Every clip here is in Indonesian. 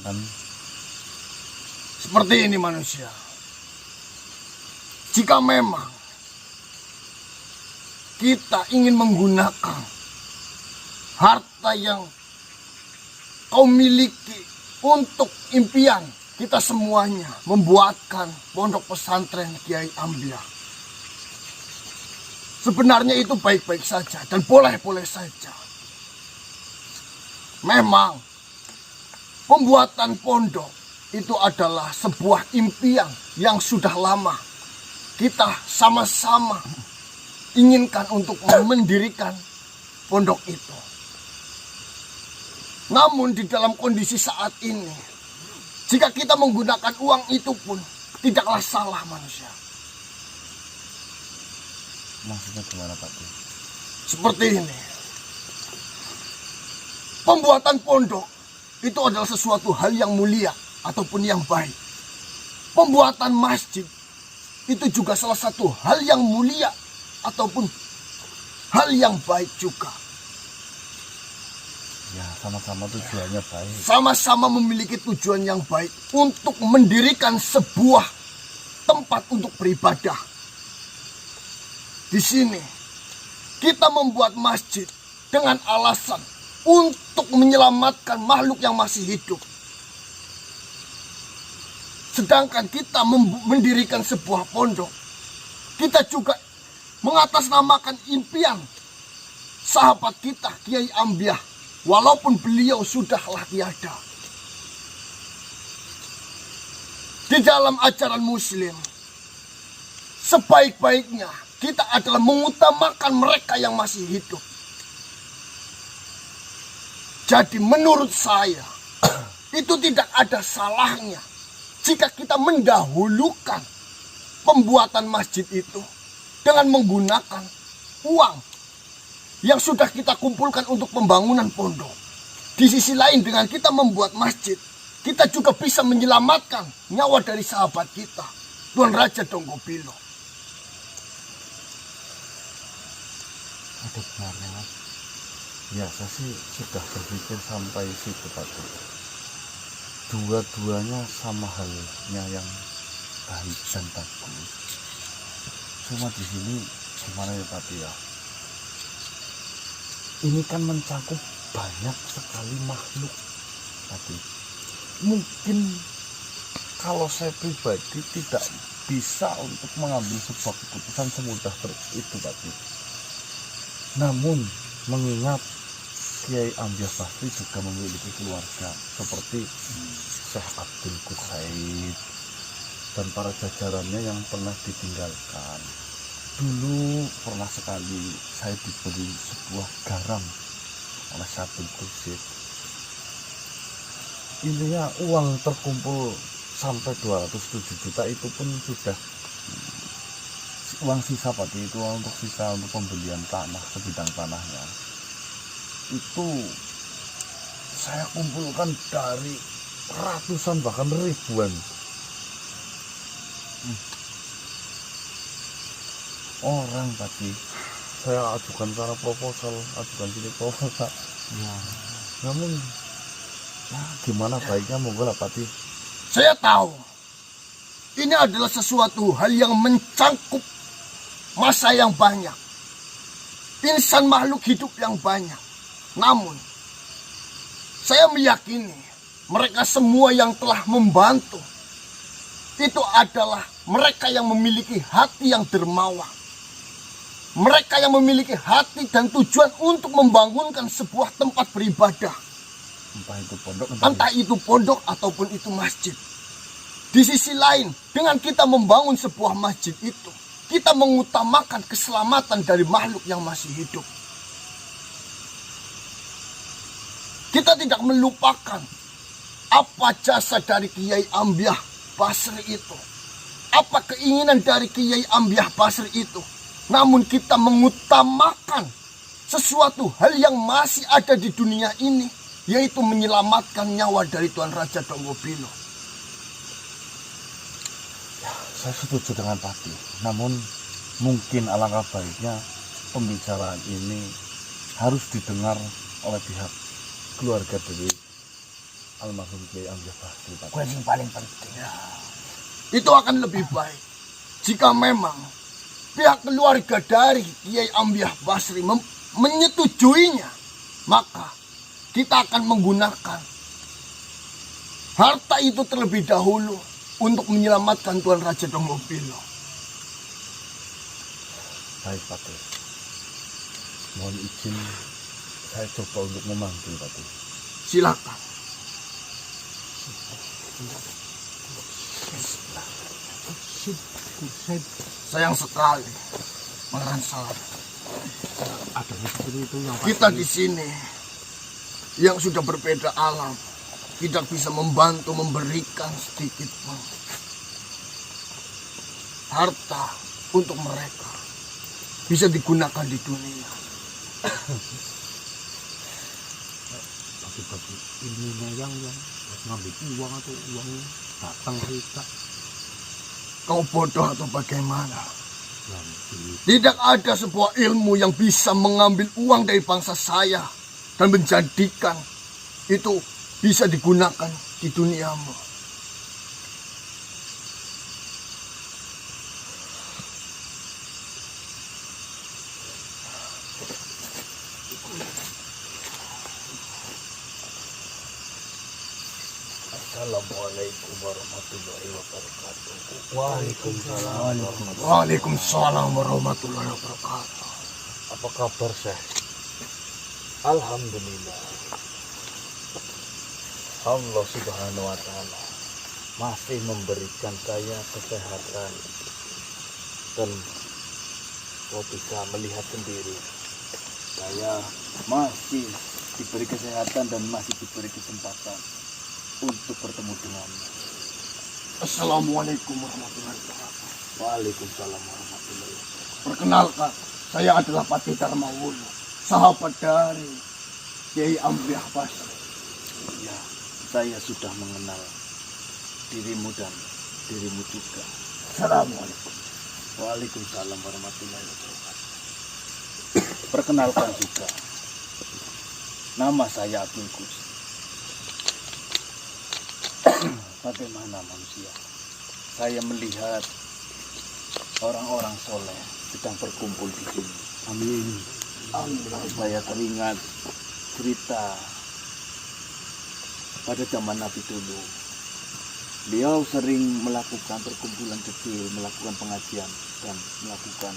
Kan seperti ini manusia. Jika memang kita ingin menggunakan harta yang kau miliki untuk impian kita semuanya membuatkan pondok pesantren Kiai Ambiah, sebenarnya itu baik-baik saja dan boleh-boleh saja. Memang pembuatan pondok itu adalah sebuah impian yang sudah lama kita sama-sama inginkan untuk mendirikan pondok itu. Namun di dalam kondisi saat ini, jika kita menggunakan uang itu pun tidaklah salah manusia. maksudnya gimana Pak? Seperti ini. Pembuatan pondok itu adalah sesuatu hal yang mulia ataupun yang baik. Pembuatan masjid itu juga salah satu hal yang mulia ataupun hal yang baik juga. Ya, sama-sama tujuannya baik. Sama-sama memiliki tujuan yang baik untuk mendirikan sebuah tempat untuk beribadah. Di sini kita membuat masjid dengan alasan untuk menyelamatkan makhluk yang masih hidup. Sedangkan kita mendirikan sebuah pondok, kita juga mengatasnamakan impian sahabat kita Kiai Ambiah, walaupun beliau sudahlah tiada. Di dalam ajaran Muslim, sebaik-baiknya kita adalah mengutamakan mereka yang masih hidup. Jadi menurut saya, itu tidak ada salahnya jika kita mendahulukan pembuatan masjid itu dengan menggunakan uang yang sudah kita kumpulkan untuk pembangunan pondok. Di sisi lain, dengan kita membuat masjid, kita juga bisa menyelamatkan nyawa dari sahabat kita, Tuan Raja Donggopilo. Ada benarnya Mas. Ya, saya sih sudah berpikir sampai situ Pak. Dua-duanya sama halnya yang baik dan bagus. Cuma di sini gimana ya Pak ya? Ini kan mencakup banyak sekali makhluk tadi. Mungkin kalau saya pribadi tidak bisa untuk mengambil sebuah keputusan semudah itu tadi. Namun mengingat Kiai Ambiah Basri juga memiliki keluarga seperti Syekh Abdul Qusaid dan para jajarannya yang pernah ditinggalkan. Dulu pernah sekali saya diberi sebuah garam oleh Syekh Abdul Qusaid. Intinya uang terkumpul sampai 207 juta itu pun sudah uang sisa Pak, itu untuk sisa untuk pembelian tanah, sebidang tanahnya. Itu saya kumpulkan dari ratusan bahkan ribuan orang tadi. Saya ajukan cara proposal, ajukan sini proposal ya. Namun ya gimana baiknya, monggo lah Pak. Saya tahu ini adalah sesuatu hal yang mencangkup masa yang banyak, insan makhluk hidup yang banyak. Namun saya meyakini mereka semua yang telah membantu itu adalah mereka yang memiliki hati yang dermawan, mereka yang memiliki hati dan tujuan untuk membangunkan sebuah tempat beribadah, entah itu pondok ataupun itu masjid. Di sisi lain, dengan kita membangun sebuah masjid itu, kita mengutamakan keselamatan dari makhluk yang masih hidup. Kita tidak melupakan apa jasa dari Kiai Ambiah Basri itu, apa keinginan dari Kiai Ambiah Basri itu. Namun kita mengutamakan sesuatu hal yang masih ada di dunia ini, yaitu menyelamatkan nyawa dari Tuan Raja Donggopilo. Saya setuju dengan Pati, namun mungkin alangkah baiknya pembicaraan ini harus didengar oleh pihak keluarga dari almarhum Kiai Amjad Basri, Pak. Kue yang paling penting. Itu akan lebih baik jika memang pihak keluarga dari Kiai Amjad Basri menyetujuinya, maka kita akan menggunakan harta itu terlebih dahulu untuk menyelamatkan Tuan Raja Donggopilo. Baik, Patih. Mohon izin saya coba untuk memanggil, Patih. Silakan. Sayang sekali, Pangeran Salam. Ada seperti itu yang Kita di sini yang sudah berbeda alam tidak bisa membantu memberikan sedikit pun harta untuk mereka bisa digunakan di dunia. Tapi bagi ilmunya yang ngambil uang atau uang datang kita. Kau bodoh atau bagaimana? Yang Tidak ada sebuah ilmu yang bisa mengambil uang dari bangsa saya dan menjadikan itu bisa digunakan di duniamu. Assalamualaikum warahmatullahi wabarakatuh. Waalaikumsalam warahmatullahi wabarakatuh. Apa kabar, Syekh? Alhamdulillah. Allah Subhanahu wa taala masih memberikan saya kesehatan dan kau bisa melihat sendiri. Saya masih diberi kesehatan dan masih diberi kesempatan untuk bertemu denganmu. Assalamualaikum warahmatullahi wabarakatuh. Waalaikumsalam warahmatullahi wabarakatuh. Perkenalkan, saya adalah Patih Darmawulo, sahabat dari Kiai Amjad Basri. Ya, saya sudah mengenal dirimu dan dirimu juga. Assalamualaikum. Waalaikumsalam warahmatullahi wabarakatuh. Perkenalkan juga, nama saya Abdul Gus. Bagaimana manusia? Saya melihat orang-orang soleh sedang berkumpul di sini. Amin. Saya teringat cerita pada zaman Nabi dulu. Beliau sering melakukan perkumpulan kecil, melakukan pengajian dan melakukan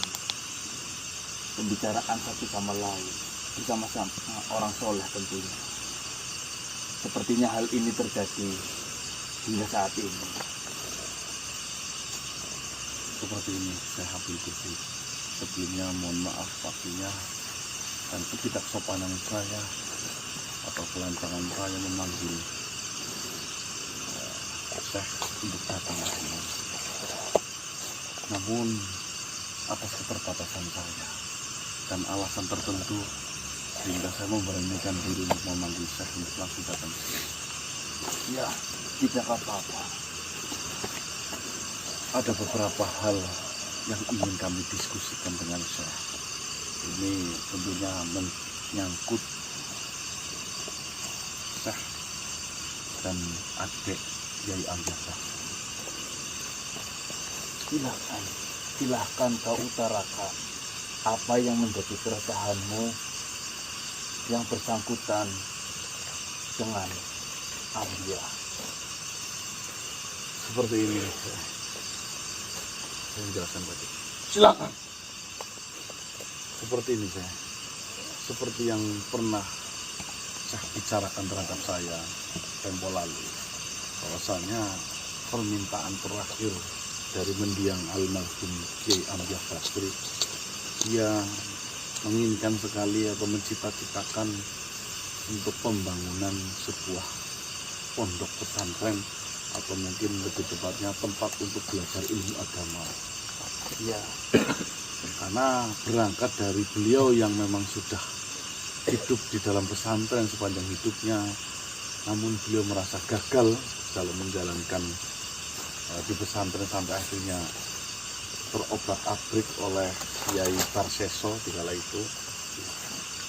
pembicaraan satu sama lain bersama-sama orang soleh tentunya. Sepertinya hal ini terjadi hingga saat ini. Seperti ini, saya Habib Kursi. Sebelumnya mohon maaf pastinya dan ketidaksopanan saya atau kelancangan saya memanggil Syekh untuk datang ke sini. Namun atas keterbatasan saya dan alasan tertentu sehingga saya memberanikan diri untuk memanggil Syekh untuk langsung datang ke sini. Ya, tidak apa-apa. Ada beberapa hal yang ingin kami diskusikan dengan Syekh. Ini tentunya menyangkut Syekh dan adik Kiai Amjad Basri. Silahkan kau utarakan apa yang menjadi keresahanmu yang bersangkutan dengan Amjad. Seperti ini, saya menjelaskan tadi. Silakan. Seperti ini, saya. Seperti yang pernah saya bicarakan terhadap saya tempo lalu. Bahwasanya permintaan terakhir dari mendiang almarhum Kiai Amjad Basri, dia menginginkan sekali atau mencita-citakan untuk pembangunan sebuah pondok pesantren atau mungkin lebih tepatnya tempat untuk belajar ilmu agama. Ya, karena berangkat dari beliau yang memang sudah hidup di dalam pesantren sepanjang hidupnya, namun beliau merasa gagal dalam menjalankan di pesantren sampai akhirnya terobrak-abrik oleh Kiai Tarseso di kala itu.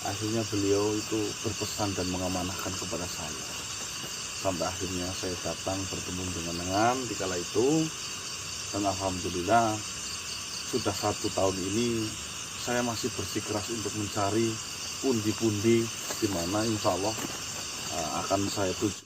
Akhirnya beliau itu berpesan dan mengamanahkan kepada saya. sampai akhirnya saya datang bertemu dengan di kala itu. Dan alhamdulillah sudah 1 tahun ini saya masih bersikeras untuk mencari pundi-pundi di mana insya Allah akan saya tuju.